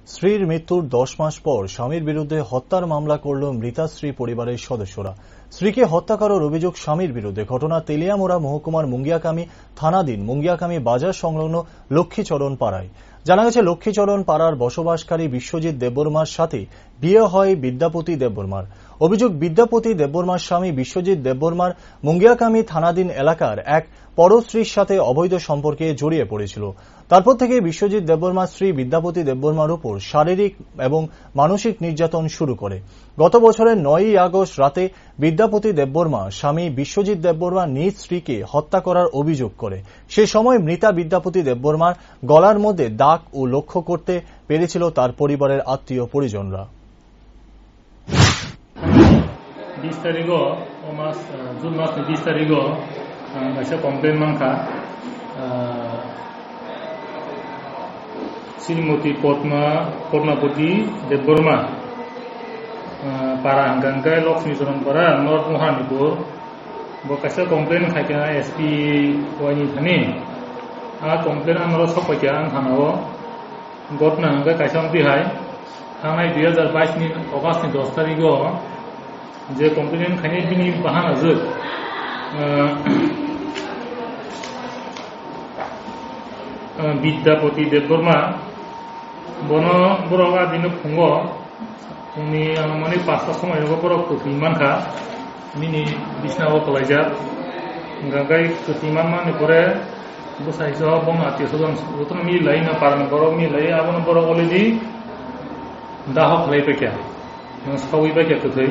স্ত্রীর মৃত্যুর 10 মাস পর স্বামীর বিরুদ্ধে হত্যার মামলা করল মৃতা স্ত্রী পরিবারের সদস্যরা। স্ত্রীকে হত্যা করার অভিযোগ স্বামীর বিরুদ্ধে। ঘটনা তেলিয়ামুড়া মহকুমার মুঙ্গিয়াকামী থানাধীন মুঙ্গিয়াকামী বাজার সংলগ্ন লক্ষ্মীচরণ পাড়ায়। জানা গেছে, লক্ষ্মীচরণ পাড়ার বসবাসকারী বিশ্বজিৎ দেববর্মার সাথে বিয়ে হয় বিদ্যাপতি দেববর্মার। অভিযোগ, বিদ্যাপতি দেববর্মার স্বামী বিশ্বজিৎ দেববর্মার মুঙ্গিয়াকামী থানাধীন এলাকার এক পরস্ত্রীর সাথে অবৈধ সম্পর্কে জড়িয়ে পড়েছিল। তারপর থেকে বিশ্বজিৎ দেববর্মার স্ত্রী বিদ্যাপতি দেববর্মার উপর শারীরিক এবং মানসিক নির্যাতন শুরু করে। গত বছরের 9ই আগস্ট রাতে বিদ্যাপতি দেববর্মা স্বামী বিশ্বজিৎ দেববর্মা নিজ স্ত্রীকে হত্যা করার অভিযোগ করে। সে সময় মৃতা বিদ্যাপতি দেববর্মার গলার মধ্যে দাগ ও লক্ষ্য করতে পেরেছিল তার পরিবারের আত্মীয় পরিজনরা। 20 तारिखो जुन मासनि 20 तारिखो मोनसे कमप्लेन मानखा श्रीमती पद्मावती देबबर्मा पारा हांगांगाय लक्ष्मीचरण पारा नर्थ महानिपुर बकासे कमप्लेन खायका एसपी वाइनि थानि आ कमप्लेन आमरो सफायका आं थानाव गतना हांगा कायसां बिहाय थांनाय 2022 नि अगस्तनि 10 तारिखो जे कमप्लेन खायनि बिनि बाहानाजों विद्यापति देबबर्मा बनो बरगा दिनो फुंगो फुंनि माने 5टा समायाव बरग कुथिमानखा मिनि बिसनाव कलायजा गागाय कुथिमान माने परे बसाइसो बंगा तिसोजन जतन मि लाइना पारन बरग मि लाई आबन बरग अलरेडी दाह खलायबायखा सावैबायखा कुथै